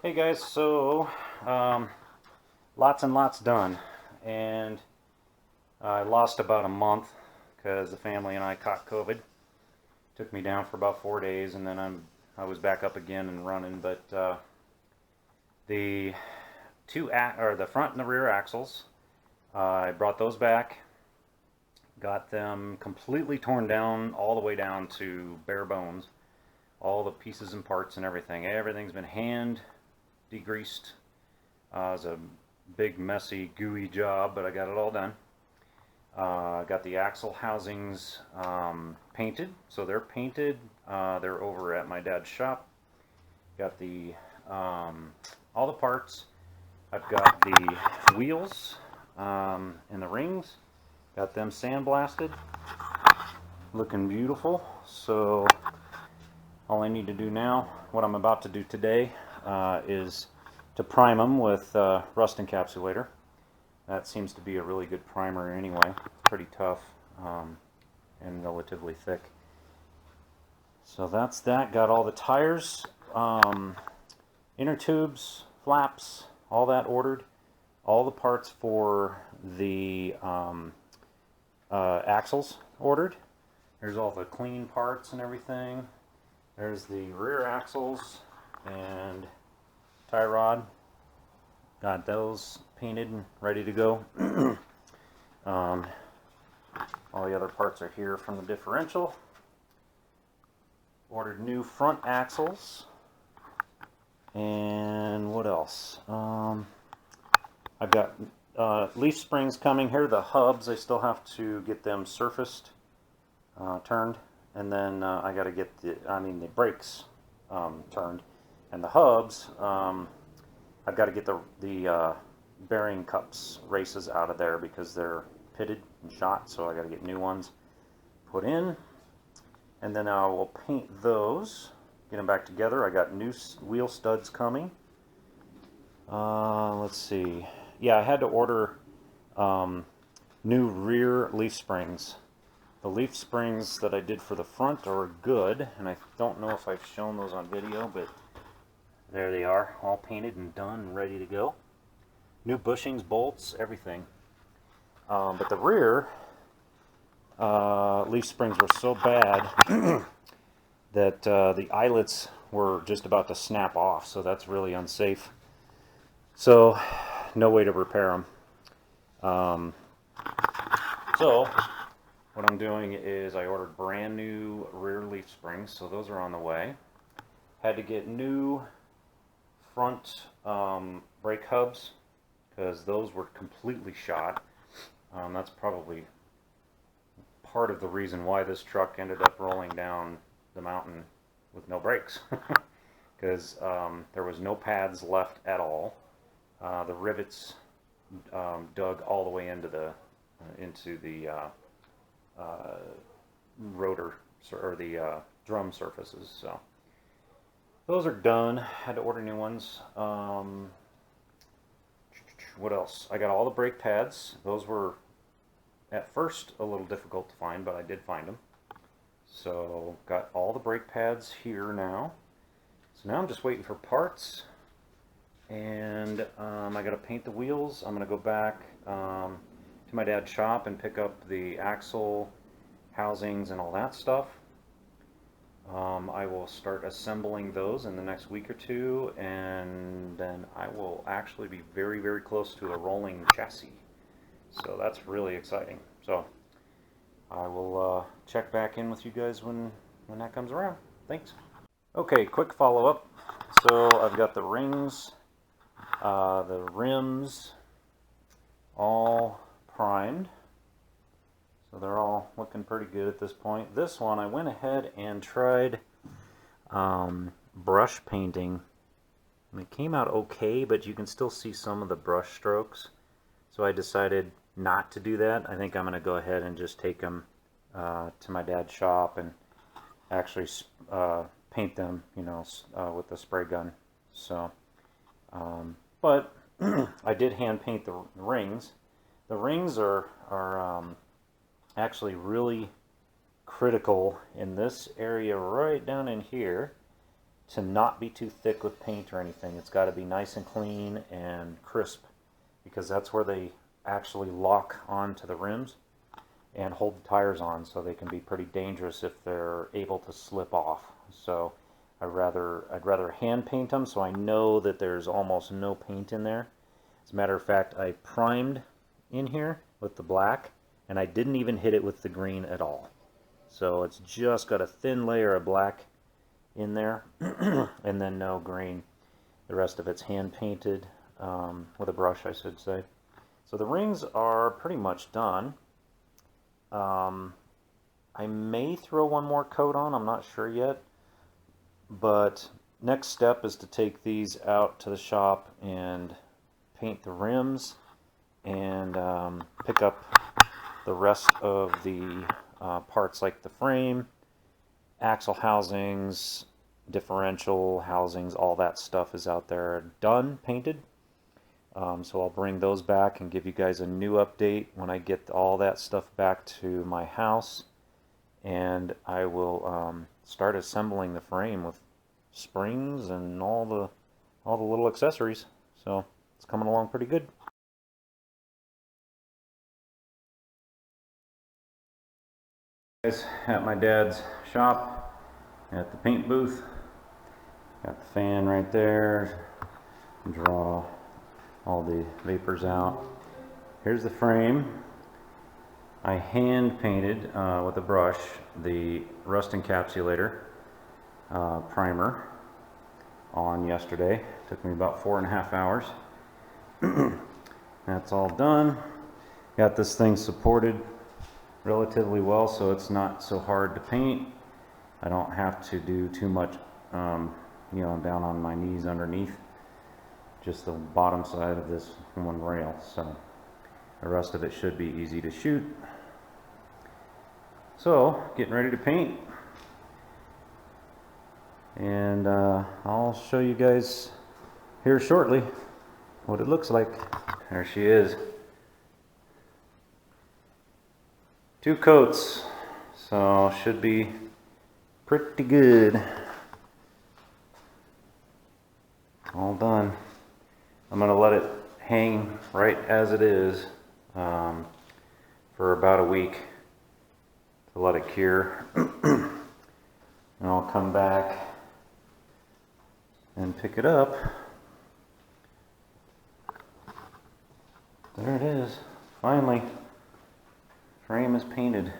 Hey guys, so lots and lots done, and I lost about a month because the family and I caught COVID. Took me down for about 4 days, and then I was back up again and running. But the the front and the rear axles, I brought those back, got them completely torn down all the way down to bare bones, all the pieces and parts and everything. Everything's been hand degreased. It was a big, messy, gooey job, but I got it all done. Got the axle housings painted, so they're painted. They're over at my dad's shop. Got the all the parts. I've got the wheels and the rings. Got them sandblasted, looking beautiful. So all I need to do now, what I'm about to do today, is to prime them with rust encapsulator. That seems to be a really good primer anyway. Pretty tough and relatively thick. So that's that. Got all the tires, inner tubes, flaps, all that ordered. All the parts for the axles ordered. There's all the clean parts and everything. There's the rear axles and tie rod. Got those painted and ready to go. All the other parts are here from the differential. Ordered new front axles. And what else? I've got leaf springs coming here. The hubs, I still have to get them surfaced, turned. And then I got to get the brakes turned. And the hubs, I've got to get the bearing cups races out of there because they're pitted and shot, so I got to get new ones put in. And then I will paint those, get them back together. I got new wheel studs coming. Let's see. Yeah, I had to order new rear leaf springs. The leaf springs that I did for the front are good, and I don't know if I've shown those on video, but there they are, all painted and done and ready to go. New bushings, bolts, everything. But the rear leaf springs were so bad that the eyelets were just about to snap off, so that's really unsafe. So, no way to repair them. So, what I'm doing is I ordered brand new rear leaf springs, so those are on the way. Had to get new front brake hubs because those were completely shot. That's probably part of the reason why this truck ended up rolling down the mountain with no brakes, because there was no pads left at all. The rivets dug all the way into the rotor or the drum surfaces. So those are done. Had to order new ones. What else? I got all the brake pads. Those were at first a little difficult to find, but I did find them. So got all the brake pads here now. So now I'm just waiting for parts, and I got to paint the wheels. I'm going to go back to my dad's shop and pick up the axle housings and all that stuff. I will start assembling those in the next week or two, and then I will actually be very, very close to a rolling chassis. So that's really exciting. So I will check back in with you guys when that comes around. Thanks. Okay, quick follow-up. So I've got the rings, the rims, all primed. So they're all looking pretty good at this point. This one, I went ahead and tried brush painting. And it came out okay, but you can still see some of the brush strokes. So I decided not to do that. I think I'm going to go ahead and just take them to my dad's shop and actually paint them, with the spray gun. So, but I did hand paint the rings. The rings are actually really critical in this area right down in here. to not be too thick with paint or anything. It's got to be nice and clean and crisp, because that's where they actually lock onto the rims and hold the tires on, so they can be pretty dangerous if they're able to slip off. So I'd rather hand paint them so I know that there's almost no paint in there. As a matter of fact, I primed in here with the black, and I didn't even hit it with the green at all. So it's just got a thin layer of black in there and then no green. The rest of it's hand painted with a brush, I should say. So the rings are pretty much done. I may throw one more coat on, I'm not sure yet, but next step is to take these out to the shop and paint the rims and pick up the rest of the parts like the frame, axle housings, differential housings, all that stuff is out there done, painted. So I'll bring those back and give you guys a new update when I get all that stuff back to my house, and I will start assembling the frame with springs and all the little accessories. So it's coming along pretty good. Guys, at my dad's shop at the paint booth, got the fan right there, draw all the vapors out. Here's the frame. I hand painted with a brush the rust encapsulator primer on yesterday. Took me about 4.5 hours. That's all done. Got this thing supported relatively well, so it's not so hard to paint. I don't have to do too much, you know, down on my knees underneath. Just the bottom side of this one rail, so the rest of it should be easy to shoot. So getting ready to paint, and I'll show you guys here shortly what it looks like. There she is. 2 coats, so should be pretty good. All done. I'm going to let it hang right as it is for about a week to let it cure. And I'll come back and pick it up. There it is. Finally, frame is painted.